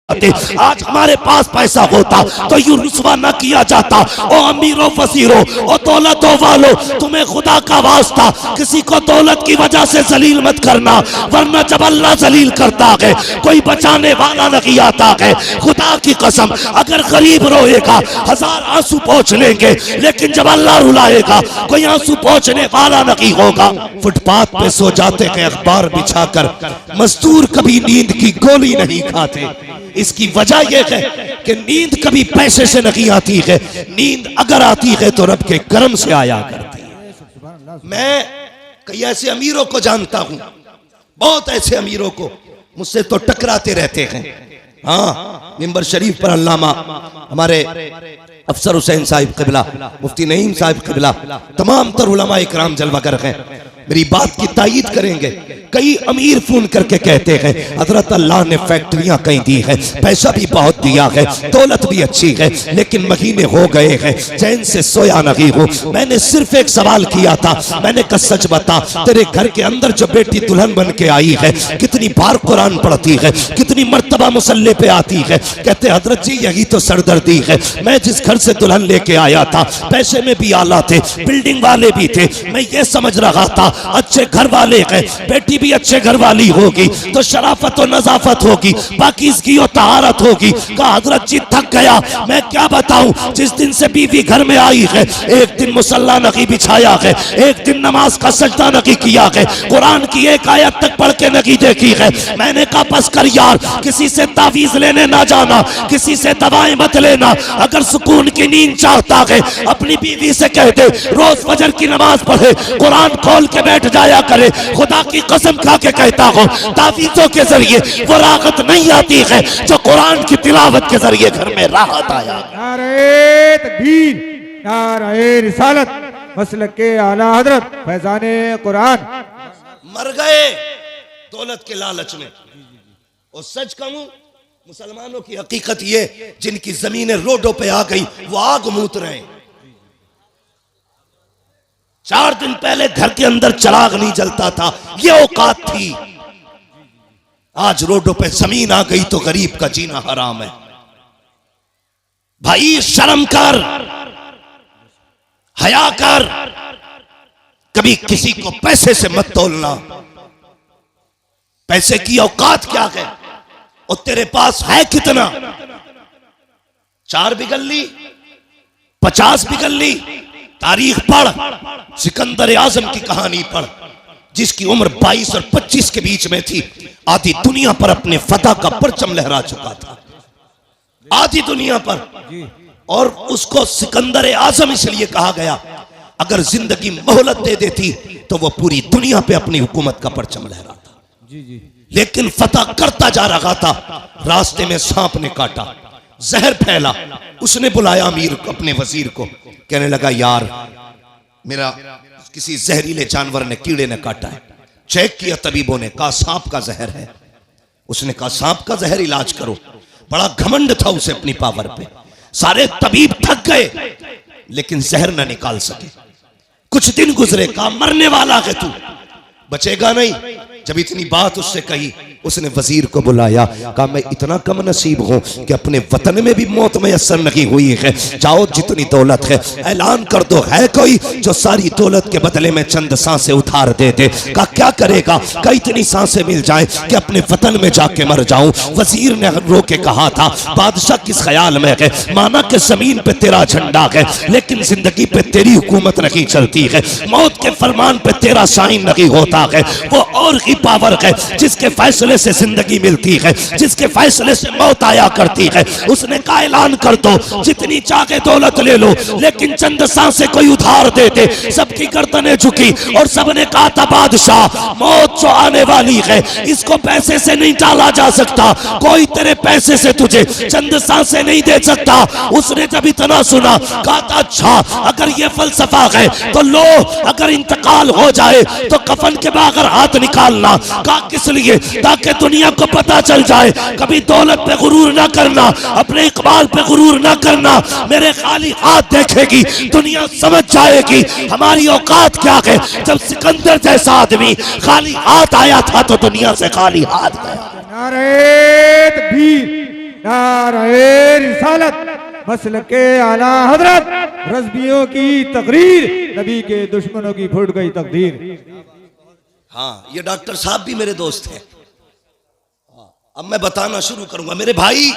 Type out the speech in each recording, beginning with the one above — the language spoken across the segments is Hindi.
आज हमारे पास पैसा होता तो यूं रुसवा न किया जाता। ओ अमीरों वजीरों ओ दौलतों वालों, तुम्हें खुदा का वास्ता किसी को दौलत की वजह से जलील मत करना, वरना जब अल्लाह जलील करता है कोई बचाने वाला नहीं आता है। खुदा की कसम, अगर गरीब रोएगा हजार आंसू पोंछ लेंगे, लेकिन जब अल्लाह रुलाएगा कोई आंसू पोंछने वाला नहीं होगा। फुटपाथ पे सो जाते हैं अखबार बिछाकर, मजदूर कभी नींद की गोली नहीं खाते। इसकी वजह यह है कि नींद कभी पैसे से नहीं आती है, नींद अगर आती है तो रब के करम से आया करती है। मैं कई ऐसे अमीरों को जानता हूं, बहुत ऐसे अमीरों को, मुझसे तो टकराते रहते हैं। हाँ, मिंबर शरीफ पर अल्लामा हमारे अफसर हुसैन साहिब क़िबला, मुफ्ती नईम साहिब क़िबला, तमाम तर उलमा इकराम जलवागर हैं, मेरी बात की तायीद करेंगे। कई अमीर फोन करके कहते हैं हजरत अल्लाह ने फैक्ट्रियां कहीं दी है, पैसा भी बहुत दिया है, दौलत भी अच्छी है, लेकिन महीने हो गए हैं चैन से सोया नहीं हूं। मैंने सिर्फ एक सवाल किया था, मैंने कहा सच बता, तेरे घर के अंदर जो बेटी दुल्हन बन के आई है कितनी बार कुरान पढ़ती है, कितनी मर्तबा मुसल्ले पे आती है? कहते हजरत जी यही तो सरदर्दी है। मैं जिस घर से दुल्हन लेके आया था पैसे में भी आला थे, बिल्डिंग वाले भी थे, मैं ये समझ रहा था अच्छे घर वाले हैं, बेटी भी अच्छे घर वाली होगी तो शराफत और नजाफत होगी, पाकीज़गी और तहारत होगी। कहा हजरत जी थक गया, मैं क्या बताऊं, जिस दिन से बीवी घर में आई है एक दिन मुसल्ला नहीं बिछाया है, एक दिन नमाज का सजदा नहीं किया है, कुरान की एक आयत तक पढ़ के नहीं देखी है। मैंने कहा बस कर यार, किसी से तावीज लेने ना जाना, किसी से दवाएं मत लेना, अगर सुकून की नींद चाहता है अपनी बीवी से कह दे रोज फजर की नमाज पढ़े, कुरान खोल के बैठ जाया करे। खुदा की कसम खा के कहता हूं तावीज़ों के जरिए वो राहत नहीं आती है जो कुरान की तिलावत के जरिए घर में राहत आया। नारे तकबीर, नारे रिसालत, मसलक के आला हजरत फैजाने कुरान। मर गए दौलत के लालच में। और सच कहूं मुसलमानों की हकीकत ये, जिनकी जमीनें रोडों पे आ गई वो आग मूत रहे हैं। 4 दिन पहले घर के अंदर चिराग नहीं जलता था, ये औकात थी। आज रोडों पे जमीन आ गई तो गरीब का जीना हराम है। भाई शर्म कर, हया कर, कभी किसी को पैसे से मत तोलना। पैसे की औकात क्या है और तेरे पास है कितना? 4 बिगल ली, 50 बिगल ली। तारीख पढ़, सिकंदर आजम की कहानी पढ़, जिसकी उम्र 22 और 25 के बीच में थी, आधी दुनिया पर अपने फतह का परचम लहरा चुका था, आधी दुनिया पर। और उसको सिकंदर आजम इसलिए कहा गया, अगर जिंदगी मोहलत दे देती तो वो पूरी दुनिया पे अपनी हुकूमत का परचम लहराता। लेकिन फतह करता जा रहा था, रास्ते में सांप ने काटा, जहर फैला। उसने बुलाया अमीर को, अपने वजीर को, कहने लगा यार मेरा किसी जहरीले जानवर ने, कीड़े ने काटा है। चेक किया तबीबों ने, कहा सांप का जहर है। उसने कहा सांप का जहर इलाज करो। बड़ा घमंड था उसे अपनी पावर पे। सारे तबीब थक गए लेकिन जहर न निकाल सके। कुछ दिन गुजरे, कहा मरने वाला है तू, बचेगा नहीं। जब इतनी बात उससे कही, उसने वजीर को बुलाया, कहा मैं इतना कम नसीब हूं कि अपने वतन में भी मौत मैसर नहीं हुई है। जाओ जितनी दौलत है ऐलान कर दो, है कोई जो सारी दौलत के बदले में चंद सांसें उधार दे दे? कहा क्या करेगा? कहा इतनी सांसें मिल जाए कि अपने वतन में जाके मर जाऊं। वजीर ने रो के कहा था बादशाह किस ख्याल में है, माना कि जमीन पे तेरा झंडा है लेकिन जिंदगी पे तेरी हुकूमत नहीं चलती है, मौत के फरमान पे तेरा साइन नहीं होता है। वो और ही पावर है जिसके फैसले से जिंदगी मिलती है, जिसके फैसले से मौत आया करती है। उसने कहा ऐलान कर दो जितनी चाहे दौलत ले लो, लेकिन चंद सांसें कोई उधार दे दे। सबकी गर्दनें झुकी और सबने कहा था बादशाह मौत जो आने वाली है इसको पैसे से नहीं टाला जा सकता, कोई तेरे पैसे से तुझे चंद सांसें नहीं दे सकता। उसने जब इतना सुना कहा था अच्छा अगर ये फलसफा है तो लो, अगर इंतकाल हो जाए तो कफन के बगैर हाथ निकालना। कहा किस लिए? ताकि दुनिया को पता चल जाए, कभी दौलत पे गुरूर ना करना, अपने इकबाल पे गुरूर ना करना। मेरे खाली हाथ देखेगी दुनिया समझ जाएगी हमारी औकात क्या है। जब सिकंदर जैसा आदमी खाली हाथ आया था तो दुनिया से खाली हाथ गया। नारे तकबीर, नारे रिसालत मसलके आला हजरत रज़बियों की तकरीर नबी के दुश्मनों की फूट गई तकदीर। हाँ, ये डॉक्टर साहब भी मेरे दोस्त हैं। अब मैं बताना शुरू करूंगा। मेरे भाई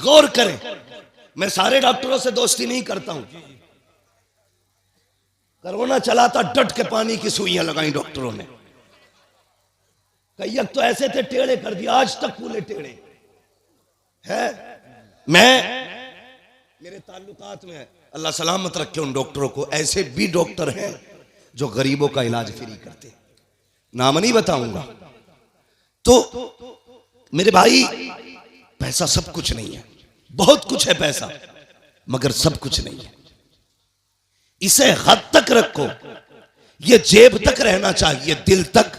गौर करें, मैं सारे डॉक्टरों से दोस्ती नहीं करता हूं। कोरोना चला था, डट के पानी की सुइयां लगाई डॉक्टरों ने। कई तो ऐसे थे टेढ़े कर दिया, आज तक पूरे टेढ़े है। मेरे ताल्लुकात में अल्लाह सलामत रखे उन डॉक्टरों को। ऐसे भी डॉक्टर हैं जो गरीबों का इलाज फ्री करते, नाम नहीं बताऊंगा। तो मेरे भाई, पैसा सब कुछ नहीं है, बहुत कुछ है पैसा, मगर सब कुछ नहीं है। इसे हद तक रखो, ये जेब तक रहना चाहिए, दिल तक,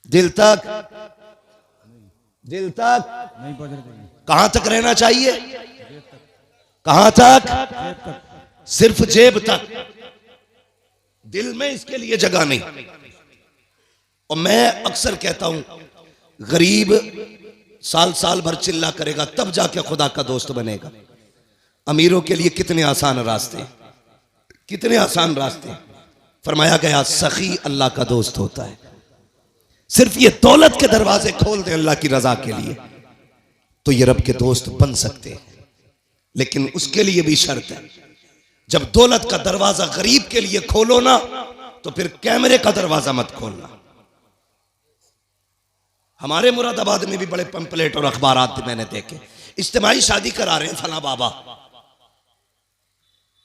दिल तक, दिल तक कहां तक रहना चाहिए? कहां तक? सिर्फ जेब तक, दिल में इसके लिए जगह नहीं। और मैं अक्सर कहता हूं, गरीब साल साल भर चिल्ला करेगा तब जाके खुदा का दोस्त बनेगा। अमीरों के लिए कितने आसान रास्ते, कितने आसान रास्ते। फरमाया गया सखी अल्लाह का दोस्त होता है। सिर्फ ये दौलत के दरवाजे खोल दे अल्लाह की रजा के लिए, तो ये रब के दोस्त बन सकते हैं। लेकिन उसके लिए भी शर्त है, जब दौलत का दरवाजा गरीब के लिए खोलो ना, तो फिर कैमरे का दरवाजा मत खोलना। हमारे मुरादाबाद में भी बड़े पंपलेट और अखबारात मैंने देखे, इज्तिमाई शादी करा रहे हैं फला बाबा,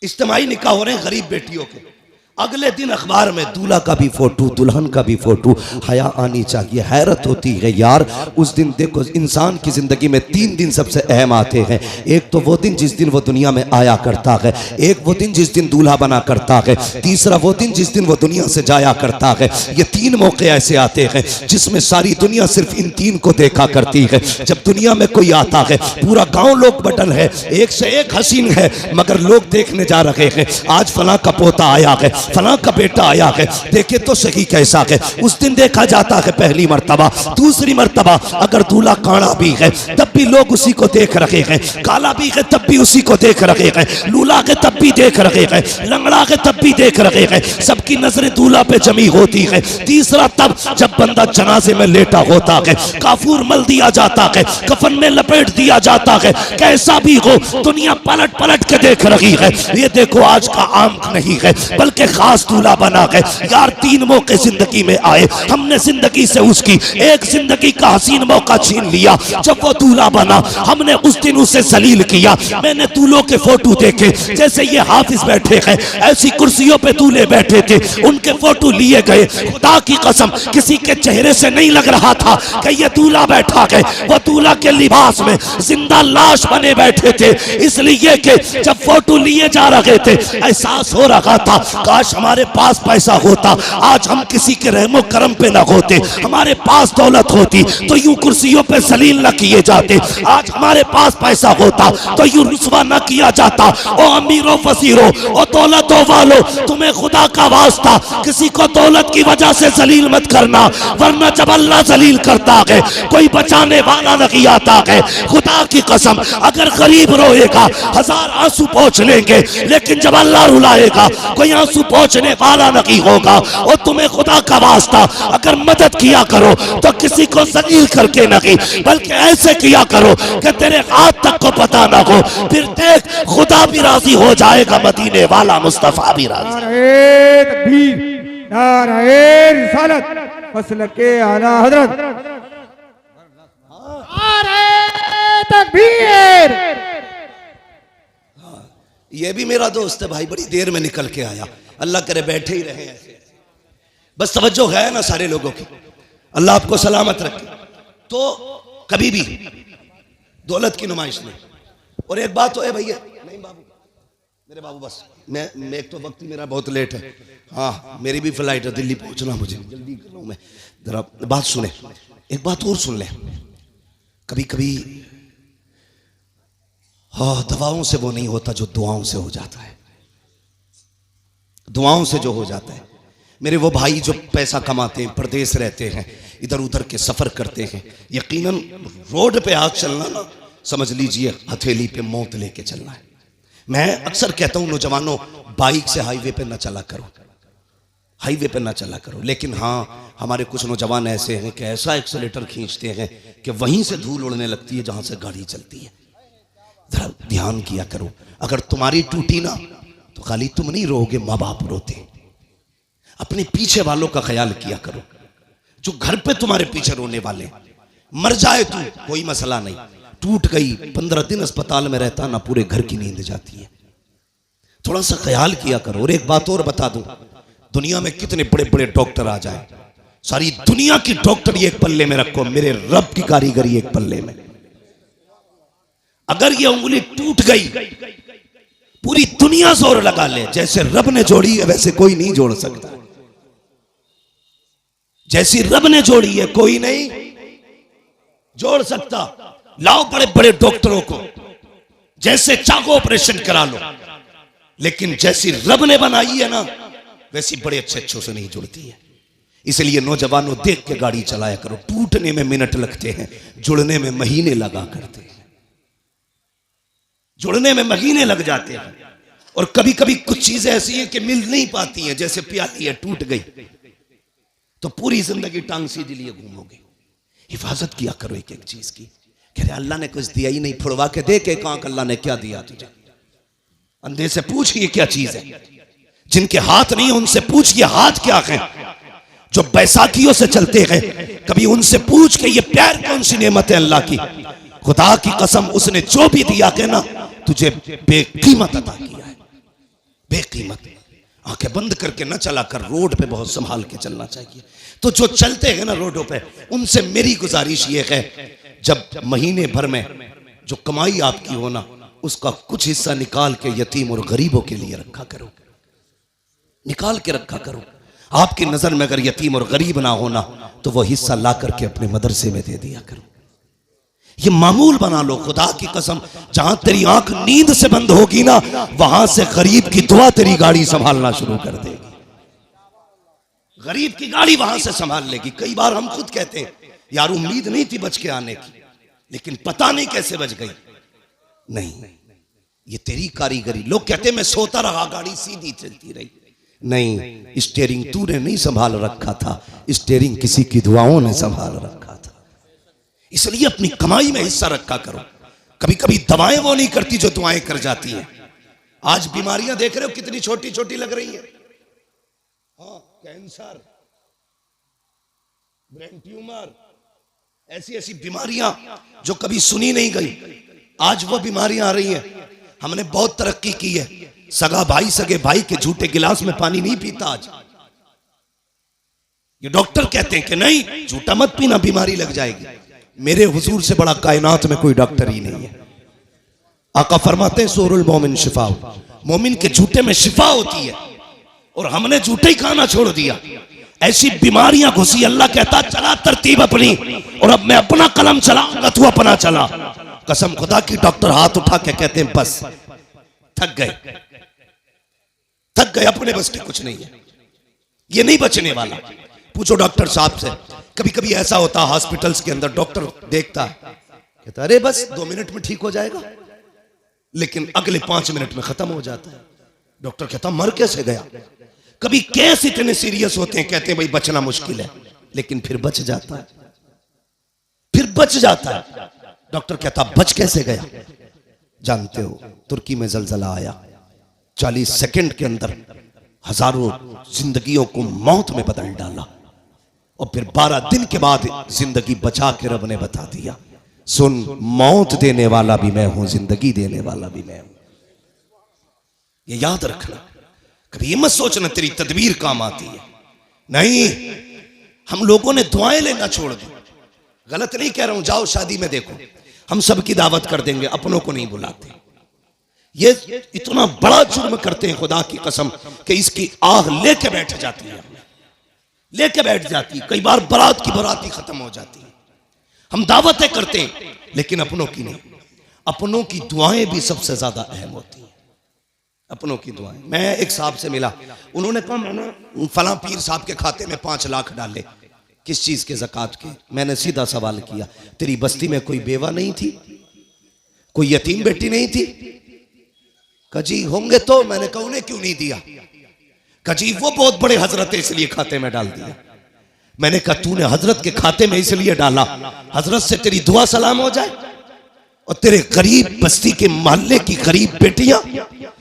इज्तिमाई निकाह हो रहे हैं गरीब बेटियों के। अगले दिन अखबार में दूल्हा का भी फोटो, दुल्हन का भी फोटो। हया आनी चाहिए। हैरत होती है यार, उस दिन देखो इंसान की जिंदगी में 3 दिन सबसे अहम आते हैं। एक तो वो दिन जिस दिन वो दुनिया में आया करता है, एक वो दिन जिस दिन दूल्हा बना करता है, तीसरा वो दिन जिस दिन वो दुनिया से जाया करता है। ये 3 मौके ऐसे आते हैं जिसमें सारी दुनिया सिर्फ इन 3 को देखा करती है। जब दुनिया में कोई आता है, पूरा गांव लोग बटन है, एक से एक हसीन है, मगर लोग देखने जा रहे हैं आज फला का पोता आया है, फला का बेटा आया है, देखे तो सही कैसा है। उस दिन देखा जाता है पहली मर्तबा, दूसरी मर्तबा अगर दूल्हा काला भी है तब भी लोग उसी को देख रहे हैं, काला भी है तब भी उसी को देख रहे हैं, लूला है तब भी देख रहे हैं, लंगड़ा है तब भी देख रहे हैं। सबकी नजरें दूल्हा पे जमी होती है। तीसरा तब जब बंदा जनाजे में लेटा होता है, काफूर मल दिया जाता है, कफन में लपेट दिया जाता है, कैसा भी हो दुनिया पलट पलट के देख रही है। ये देखो आज का आम नहीं है बल्कि खास दूल्हा बना है। यार 3 मौके जिंदगी में आए, हमने जिंदगी से उसकी एक जिंदगी का हसीन मौका छीन लिया। जब वो दूल्हा बना हमने उस दिन उसे जलील किया। मैंने दूल्हों के फोटो देखे, जैसे ये हाफिज बैठे हैं ऐसी कुर्सियों पे दूल्हे बैठे थे, उनके फोटो लिए गए। खुदा की कसम किसी के चेहरे से नहीं लग रहा था कि ये दूल्हा बैठा है। वो दूल्हा के लिबास में जिंदा लाश बने बैठे थे, इसलिए कि जब फोटो लिए जा रहे थे एहसास हो रहा था काश हमारे पास पैसा होता, आज हम किसी के रहमो करम पे न होते। हमारे पास दौलत होती तो यूं कुर्सियों पे जलील न किए जाते। आज हमारे पास पैसा होता तो यूं रुस्वा न किया जाता। ओ अमीरों फसीरों, ओ दौलतों वालों, तुम्हें खुदा का वास्ता किसी को दौलत की वजह से जलील मत करना, वरना जब अल्लाह जलील करता है कोई बचाने वाला नहीं आता है। खुदा की कसम अगर गरीब रोएगा 1000 आंसू पोंछ लेंगे, लेकिन जब अल्लाह रुलाएगा कोई आंसू पहुंचने वाला नहीं होगा। और तुम्हें खुदा का वास्ता अगर मदद किया करो तो किसी को जलील करके नहीं, बल्कि ऐसे किया करो कि तेरे हाथ तक को पता ना हो। फिर देख खुदा भी राजी हो जाएगा, मदीने वाला मुस्तफा भी राजी। नारे तकबीर, नारे रिसालत मसलके आला हजरत, नारे तकबीर। ये भी मेरा दोस्त है भाई, बड़ी देर में निकल के आया। अल्लाह करे बैठे ही रहे ऐसे, बस तवज्जो है ना सारे लोगों की। अल्लाह आपको सलामत रखे। तो कभी भी दौलत की नुमाइश नहीं। और एक बात तो है भैया, नहीं बाबू, मेरे बाबू बस मैं एक तो वक्त मेरा बहुत लेट है। हाँ मेरी भी फ्लाइट है, दिल्ली पहुंचना मुझे, जल्दी कर रहा हूं मैं। जरा बात सुने, एक बात और सुन ले। कभी कभी हाँ दवाओं से वो नहीं होता जो दुआओं से हो जाता है। दुआओं से जो हो जाता है। मेरे वो भाई जो पैसा कमाते हैं, प्रदेश रहते हैं, इधर उधर के सफर करते हैं, यकीनन रोड पे आज चलना ना समझ लीजिए हथेली पे मौत लेके चलना है। मैं अक्सर कहता हूं नौजवानों, बाइक से हाईवे पे ना चला करो, हाईवे पे ना चला करो। लेकिन हाँ, हमारे कुछ नौजवान ऐसे हैं कि ऐसा एक्सीलेटर खींचते हैं कि वहीं से धूल उड़ने लगती है जहां से गाड़ी चलती है। जरा ध्यान किया करो, अगर तुम्हारी टूटी ना तो खाली तुम नहीं रोगे, माँ बाप रोते। अपने पीछे वालों का ख्याल किया करो, जो घर पे तुम्हारे पीछे रोने वाले। मर जाए तू कोई मसला नहीं, टूट गई 15 दिन अस्पताल में रहता ना, पूरे घर की नींद जाती है। थोड़ा सा ख्याल किया करो। और एक बात और बता दूं, दुनिया में कितने बड़े बड़े डॉक्टर आ जाए, सारी दुनिया की डॉक्टरी एक पल्ले में रखो, मेरे रब की कारीगरी एक पल्ले में। अगर ये उंगली टूट गई, पूरी दुनिया जोर लगा ले, जैसे रब ने जोड़ी है वैसे कोई नहीं जोड़ सकता। जैसी रब ने जोड़ी है कोई नहीं जोड़ सकता। लाओ बड़े बड़े डॉक्टरों को, जैसे चाहो ऑपरेशन करा लो, लेकिन जैसी रब ने बनाई है ना वैसी बड़े अच्छे से नहीं जुड़ती है। इसलिए नौजवानों, देख के गाड़ी चलाया करो। टूटने में मिनट लगते हैं, जुड़ने में महीने लगा करते हैं, जुड़ने में महीने लग जाते हैं। और कभी कभी कुछ चीजें ऐसी हैं कि मिल नहीं पाती हैं, जैसे प्याली है टूट गई तो पूरी जिंदगी टांग सीधे लिए घूमोगे। हिफाजत किया करो एक एक चीज की। कह रहे अल्लाह ने कुछ दिया ही नहीं, फुड़वा के दे के कहां अल्लाह ने क्या दिया तुझे। अंधे से पूछ ये क्या चीज है, जिनके हाथ नहीं उनसे पूछ ये हाथ क्या है। जो बैसाखियों से चलते हैं कभी उनसे पूछ के ये पैर कौन सी नेमत है अल्लाह की। खुदा की कसम, उसने जो भी दिया के ना तुझे बेकीमत अता किया है, बेकीमत। आंखें बंद करके न चला कर, रोड पे बहुत संभाल के चलना चाहिए। तो जो चलते हैं ना रोडों पे, उनसे मेरी गुजारिश ये है, जब महीने भर में जो कमाई आपकी हो ना, उसका कुछ हिस्सा निकाल के यतीम और गरीबों के लिए रखा करो, निकाल के रखा करो। आपकी नजर में अगर यतीम और गरीब ना होना तो वो हिस्सा ला करके अपने मदरसे में दे दिया करो। ये मामूल बना लो। खुदा की कसम, जहां तेरी आंख नींद से बंद होगी ना, वहां से गरीब की दुआ तेरी गाड़ी संभालना शुरू कर देगी। गरीब की गाड़ी वहां से संभाल लेगी। कई बार हम खुद कहते हैं यार उम्मीद नहीं थी बच के आने की, लेकिन पता नहीं कैसे बच गई। नहीं, ये तेरी कारीगरी। लोग कहते मैं सोता रहा, गाड़ी सीधी चलती रही। नहीं, स्टीयरिंग तूने नहीं संभाल रखा था, स्टीयरिंग किसी की दुआओं ने संभाल रखा था। इसलिए अपनी कमाई में हिस्सा रखा करो। कभी कभी दवाएं वो नहीं करती जो दुआएं कर जाती हैं। आज बीमारियां देख रहे हो कितनी छोटी छोटी लग रही हैं। हाँ, कैंसर, ब्रेन ट्यूमर, ऐसी ऐसी बीमारियां जो कभी सुनी नहीं गई, आज वो बीमारियां आ रही हैं। हमने बहुत तरक्की की है। सगा भाई सगे भाई के झूठे गिलास में पानी नहीं पीता आज। ये डॉक्टर कहते हैं कि नहीं झूठा मत पीना, बीमारी लग जाएगी। मेरे हुजूर से बड़ा कायनात में कोई डॉक्टर ही नहीं है। आका फरमाते हैं सूरुल मोमिन शिफा, मोमिन के झूठे में शिफा होती है। और हमने झूठे ही खाना छोड़ दिया, ऐसी बीमारियां घुसी। अल्लाह कहता चला तरतीब अपनी, और अब मैं अपना कलम चलाऊंगा, तू अपना चला। कसम खुदा की, डॉक्टर हाथ उठा के कहते हैं बस थक गए, थक गए, अपने बस की कुछ नहीं है, ये नहीं बचने वाला। पूछो डॉक्टर साहब से। कभी कभी ऐसा होता है हॉस्पिटल्स के अंदर, डॉक्टर देखता है कहता अरे बस 2 मिनट में ठीक हो जाएगा, लेकिन अगले 5 मिनट में खत्म हो जाता है। डॉक्टर कहता मर कैसे गया। कभी केस इतने सीरियस होते हैं, कहते हैं भाई बचना मुश्किल है, लेकिन फिर बच जाता है, फिर बच जाता है। डॉक्टर कहता बच कैसे गया। जानते हो तुर्की में जलजला आया, 40 सेकंड के अंदर हजारों जिंदगियों को मौत में बदल डाला, और फिर 12 दिन के बाद जिंदगी बचा के रब ने बता दिया सुन, मौत देने वाला भी मैं हूं, जिंदगी देने वाला भी मैं हूं। ये याद रखना। कभी ये मत सोचना तेरी तदबीर काम आती है। नहीं, हम लोगों ने दुआएं लेना छोड़ दी। गलत नहीं कह रहा हूं, जाओ शादी में देखो, हम सबकी दावत कर देंगे, अपनों को नहीं बुलाते। ये इतना बड़ा जुर्म करते हैं खुदा की कसम कि इसकी आग लेके बैठ जाती है, लेके बैठ जाती है। कई बार बारात की बाराती खत्म हो जाती है। हम दावतें करते हैं लेकिन अपनों की नहीं। अपनों की दुआएं भी सबसे ज्यादा अहम होती हैं, अपनों की दुआएं। मैं एक साहब से मिला, उन्होंने कहा मैंने फलां पीर साहब के खाते में 5 लाख डाले। किस चीज के ज़कात के? मैंने सीधा सवाल किया, तेरी बस्ती में कोई बेवा नहीं थी, कोई यतीम बेटी नहीं थी? कजी होंगे तो। मैंने कहा उन्हें क्यों नहीं दिया? कजी वो बहुत बड़े हजरत है इसलिए खाते में डाल दिया। मैंने कहा तूने हजरत के खाते में इसलिए डाला हजरत से तेरी दुआ सलाम हो जाए, और तेरे गरीब बस्ती के मोहल्ले की गरीब बेटियां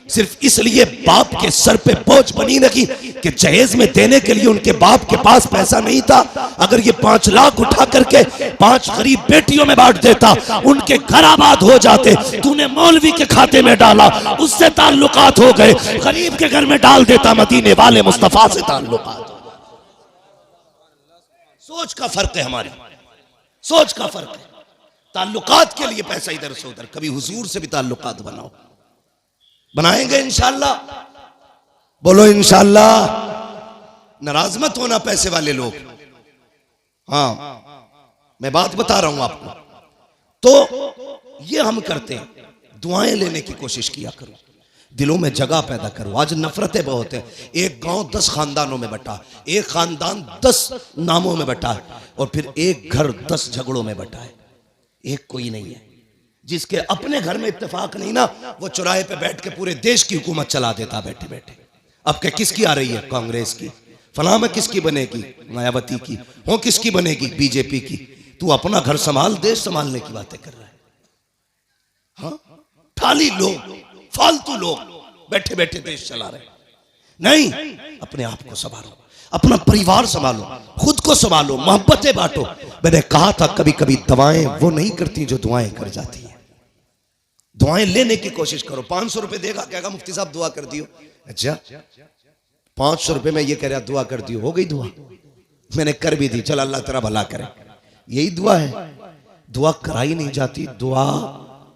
सिर्फ इसलिए बाप के सर पे बोझ बनी रखी कि जहेज में देने के लिए उनके बाप के पास पैसा नहीं था। अगर ये 5 लाख उठा करके 5 गरीब बेटियों में बांट देता, उनके घर आबाद हो जाते। तूने मौलवी के खाते में डाला, उससे ताल्लुकात हो गए। गरीब के घर में डाल देता, मदीने वाले मुस्तफा से ताल्लुकात। सोच का फर्क है, हमारी सोच का फर्क है। ताल्लुकात के लिए पैसा इधर से उधर, कभी हुजूर से भी ताल्लुकात बनाओ। बनाएंगे इंशाअल्लाह, बोलो इंशाअल्लाह। नाराज मत होना पैसे वाले लोग। हाँ, मैं बात बता रहा हूं आपको। तो ये हम करते हैं, दुआएं लेने की कोशिश किया करो, दिलों में जगह पैदा करो। आज नफरतें बहुत है। एक गांव 10 खानदानों में बटा, एक खानदान 10 नामों में बटा है, और फिर एक घर 10 झगड़ों में बटा है। एक कोई नहीं है। जिसके अपने घर में इत्तेफाक नहीं ना, वो चौराहे पे बैठ के पूरे देश की हुकूमत चला देता बैठे बैठे। अब क्या किसकी आ रही है? कांग्रेस की। फलां में किसकी बनेगी? मायावती की। हो किसकी बनेगी? बीजेपी की। तू अपना घर संभाल, देश संभालने की बातें कर रहा है। हाँ, खाली लोग, फालतू लोग बैठे बैठे देश चला रहे। नहीं, अपने आप को संभालो, अपना परिवार संभालो, खुद को संभालो, मोहब्बतें बांटो। मैंने कहा था कभी कभी दवाएं वो नहीं करती जो दुआएं कर जाती हैं। दुआएं लेने की कोशिश करो। 500 रुपए देगा, कहेगा मुफ्ती साहब दुआ कर दियो। अच्छा, 500 रुपए में ये कह रहा दुआ कर दियो, हो गई दुआ? मैंने कर भी दी, चल अल्लाह तेरा भला करे। यही दुआ है? दुआ कराई नहीं जाती, दुआ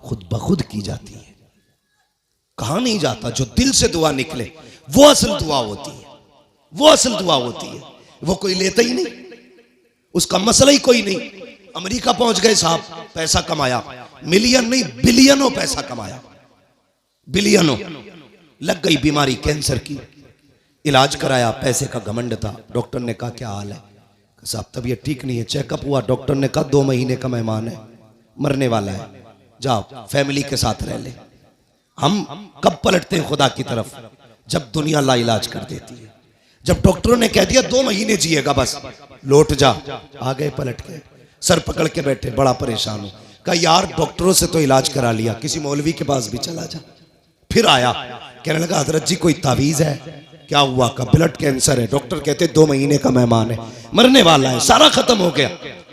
खुद ब खुद की जाती है। कहा नहीं जाता, जो दिल से दुआ निकले वो असल दुआ होती है, वो असल दुआ होती है। वो कोई लेता ही नहीं, उसका मसला ही कोई नहीं। अमेरिका पहुंच गए साहब, पैसा कमाया, मिलियन नहीं बिलियनों पैसा कमाया, बिलियनों। लग गई बीमारी कैंसर की, इलाज कराया, पैसे का घमंड था। डॉक्टर ने कहा क्या हाल है? साहब तबीयत ठीक नहीं है। चेकअप हुआ, डॉक्टर ने कहा 2 महीने का मेहमान है, मरने वाला है, जाओ फैमिली के साथ रह ले। हम कब पलटते हैं खुदा की तरफ? जब दुनिया लाइलाज कर देती है। जब डॉक्टरों ने कह दिया 2 महीने जिएगा बस, लौट जा, आ गए पलट के, सर पकड़ के बैठे, बड़ा परेशान हूं। कहा यार डॉक्टरों से तो इलाज करा लिया, किसी मौलवी के पास भी चला जा। फिर आया, कहने लगा हजरत जी कोई तावीज है? क्या हुआ? का ब्लड कैंसर है। डॉक्टर कहते 2 महीने का मेहमान है, मरने वाला है, सारा खत्म हो गया।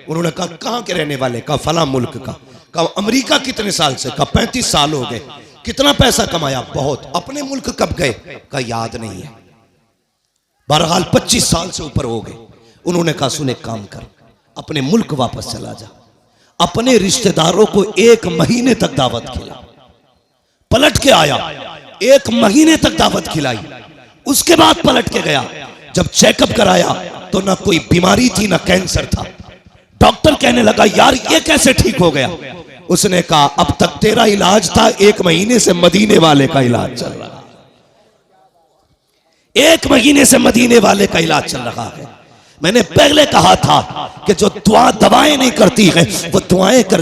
उन्होंने कहा कहां के रहने वाले? कहा फला मुल्क का। कहा अमेरिका कितने साल से? कहा 35 साल हो गए। कितना पैसा कमाया? बहुत। अपने मुल्क कब गए? कहा याद नहीं है। बहरहाल 25 साल से ऊपर हो गए। उन्होंने कहा सुन एक काम कर, अपने मुल्क वापस चला जा, अपने रिश्तेदारों को 1 महीने तक दावत खिला। पलट के आया, 1 महीने तक दावत खिलाई। उसके बाद पलट के गया, जब चेकअप कराया तो ना कोई बीमारी थी ना कैंसर था। डॉक्टर कहने लगा यार ये कैसे ठीक हो गया? उसने कहा अब तक तेरा इलाज था, 1 महीने से मदीने वाले का इलाज चल रहा है। 1 महीने से मदीने वाले का इलाज चल रहा है। मैंने पहले कहा था कि जो दुआ दवाएं नहीं करती है वो दुआएं कर